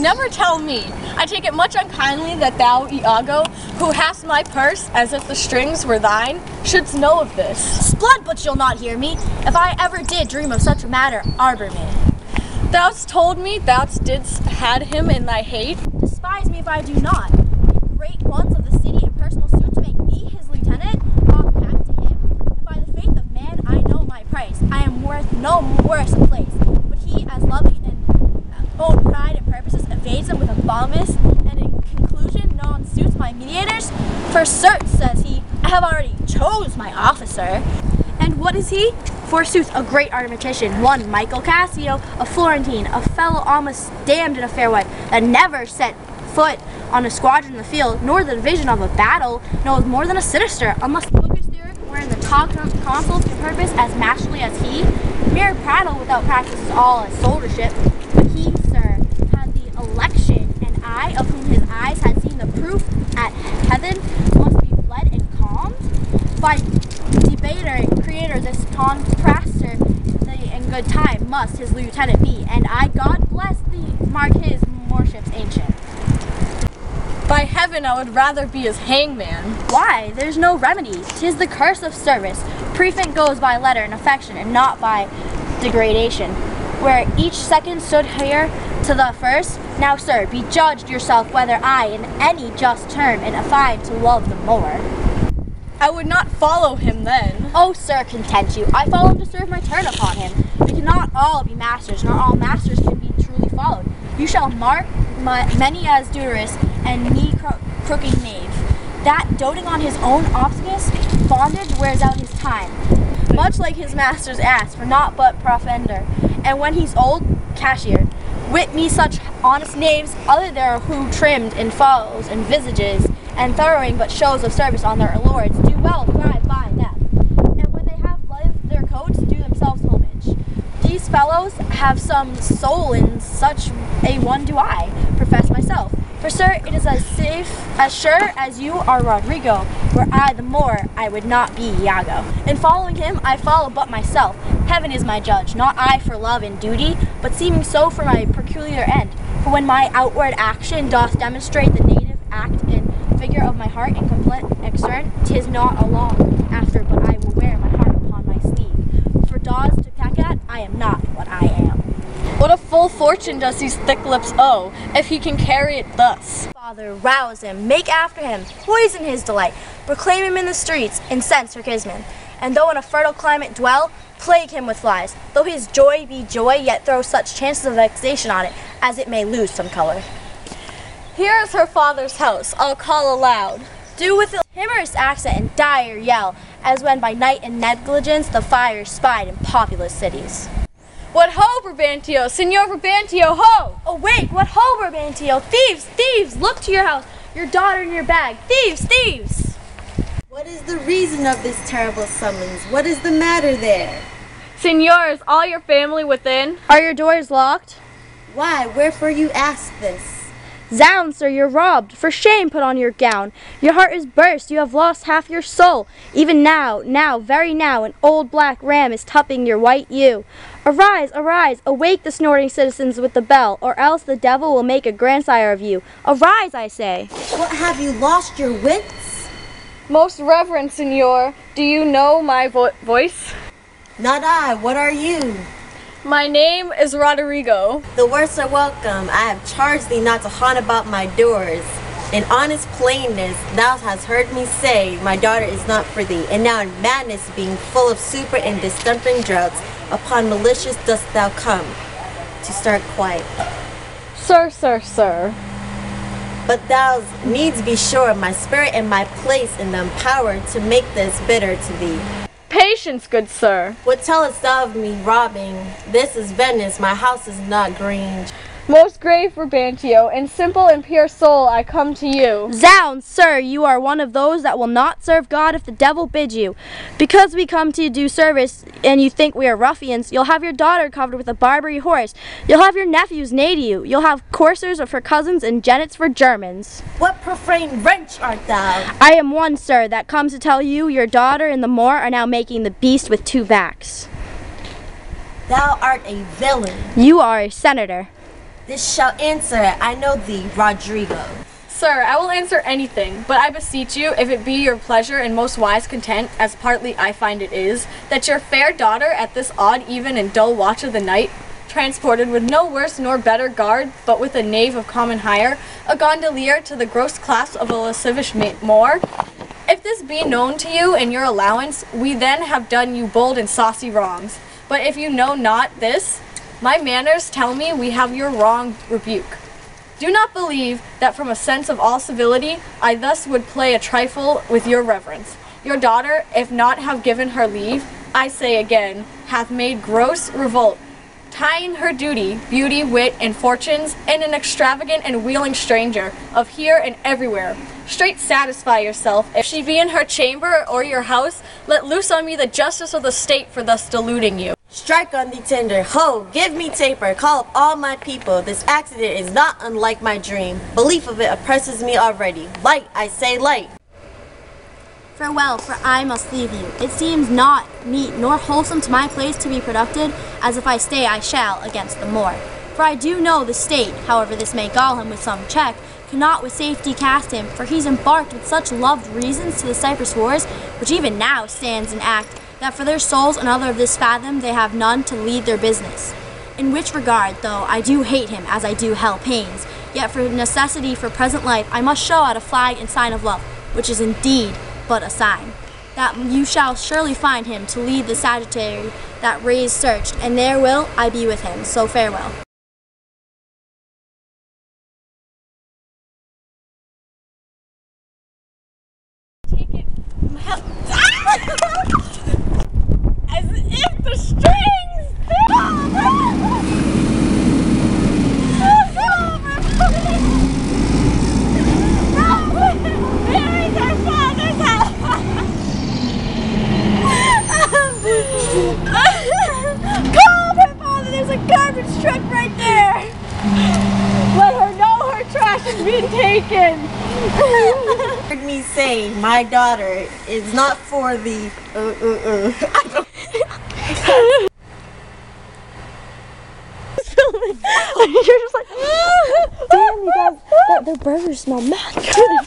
never tell me. I take it much unkindly that thou, Iago, who hast my purse as if the strings were thine, shouldst know of this. Splud, but you'll not hear me. If I ever did dream of such a matter, arbor me. Thou'st told me thou didst had him in thy hate. Despise me if I do not. Great ones of the city in personal suits make me his lieutenant, off cap to him, and by the faith of man I know my price. I am worth no worse a place, but he as lovely in own pride and purposes evades them with a bombus, and in conclusion non suits my mediators. For certes, says he, I have already chose my officer. And what is he? Forsooth, a great arithmetician, one Michael Cassio, a Florentine, a fellow almost damned in a fair wife, that never set foot on a squadron in the field, nor the division of a battle, knows more than a sinister, unless Lucas there were in the top consuls to purpose as masterly as he. Mere prattle without practice is all as soldiership. But he, sir, had the election, and I, of whom his eyes had seen the proof at heaven, must be fled and calmed by debater and creator. This contraster in good time must his lieutenant be, and I, God bless thee, mark his morships ancient. By heaven, I would rather be his hangman. Why? There's no remedy. 'Tis the curse of service. Prefect goes by letter and affection, and not by degradation. Where each second stood here to the first, now, sir, be judged yourself whether I, in any just term, am affined to love the more. I would not follow him then. Oh, sir, content you. I follow him to serve my turn upon him. We cannot all be masters, nor all masters can be truly followed. You shall mark many as Deuterus, and me crooked knave. That, doting on his own obstacles, bondage wears out his time, much like his master's ass, for naught but profender. And when he's old, cashiered. Wit me such honest knaves, other there who trimmed in falls and visages, and throwing but shows of service on their lords, do well thrive by them. And when they have lived their coats, do themselves homage. These fellows have some soul, in such a one do I profess myself. For sir, it is as safe, as sure as you are Rodrigo, were I the Moor, I would not be Iago. In following him, I follow but myself. Heaven is my judge, not I for love and duty, but seeming so for my peculiar end. For when my outward action doth demonstrate the native act and figure of my heart and complete extern, 'tis not a long after, but I will wear my heart upon my sleeve. For dogs to peck at, I am not what I am. What a full fortune does these thick lips owe, if he can carry it thus. Father, rouse him, make after him, poison his delight, proclaim him in the streets, incense her kinsmen. And though in a fertile climate dwell, plague him with flies. Though his joy be joy, yet throw such chances of vexation on it, as it may lose some color. Here is her father's house, I'll call aloud. Do with a timorous accent and dire yell, as when by night and negligence the fire is spied in populous cities. What ho, Brabantio! Signor Brabantio, ho! Awake! What ho, Brabantio! Thieves! Thieves! Look to your house! Your daughter in your bag! Thieves! Thieves! What is the reason of this terrible summons? What is the matter there? Signor, is all your family within? Are your doors locked? Why, wherefore you ask this? Zounds, sir, you're robbed. For shame, put on your gown. Your heart is burst. You have lost half your soul. Even now, very now, an old black ram is tupping your white ewe. Arise, arise, awake the snorting citizens with the bell, or else the devil will make a grandsire of you. Arise, I say. What, have you lost your wits? Most reverend Signor, do you know my voice? Not I. What are you? My name is Rodrigo. The worst are welcome. I have charged thee not to haunt about my doors. In honest plainness, thou hast heard me say, my daughter is not for thee. And now in madness, being full of super and distempering draughts, upon malicious dost thou come to start quiet. Sir. But thou needs be sure my spirit and my place in them power to make this bitter to thee. Patience, good sir. What tellest thou of me robbing? This is Venice, my house is not Grange. Most grave Brabantio, in simple and pure soul I come to you. Zounds, sir, you are one of those that will not serve God if the devil bids you. Because we come to do service and you think we are ruffians, you'll have your daughter covered with a Barbary horse. You'll have your nephews neigh to you. You'll have coursers for cousins and jennets for Germans. What profane wretch art thou? I am one, sir, that comes to tell you your daughter and the Moor are now making the beast with two backs. Thou art a villain. You are a senator. This shall answer. I know thee, Rodrigo. Sir, I will answer anything, but I beseech you, if it be your pleasure and most wise content, as partly I find it is, that your fair daughter at this odd even and dull watch of the night, transported with no worse nor better guard, but with a knave of common hire, a gondolier to the gross class of a lascivious Moor, if this be known to you in your allowance, we then have done you bold and saucy wrongs. But if you know not this, my manners tell me we have your wrong rebuke. Do not believe that from a sense of all civility, I thus would play a trifle with your reverence. Your daughter, if not have given her leave, I say again, hath made gross revolt, tying her duty, beauty, wit, and fortunes, in an extravagant and wheeling stranger, of here and everywhere. Straight satisfy yourself. If she be in her chamber or your house, let loose on me the justice of the state for thus deluding you. Strike on thee tender, ho, give me taper, call up all my people. This accident is not unlike my dream. Belief of it oppresses me already. Light, I say light. Farewell, for I must leave you. It seems not meet nor wholesome to my place to be productive, as if I stay I shall against the Moor. For I do know the state, however this may gall him with some check, cannot with safety cast him, for he's embarked with such loved reasons to the Cyprus wars, which even now stands in act, that for their souls another of this fathom they have none to lead their business. In which regard, though I do hate him as I do hell pains, yet for necessity for present life I must show out a flag and sign of love, which is indeed but a sign, that you shall surely find him to lead the Sagittary that rays searched, and there will I be with him, so farewell. Take it. As if the strings. Call her, Father! There's a garbage truck right there! Let her know her trash is being taken. Heard me say my daughter is not for the You're just like, damn, you guys, the burgers smell mad good.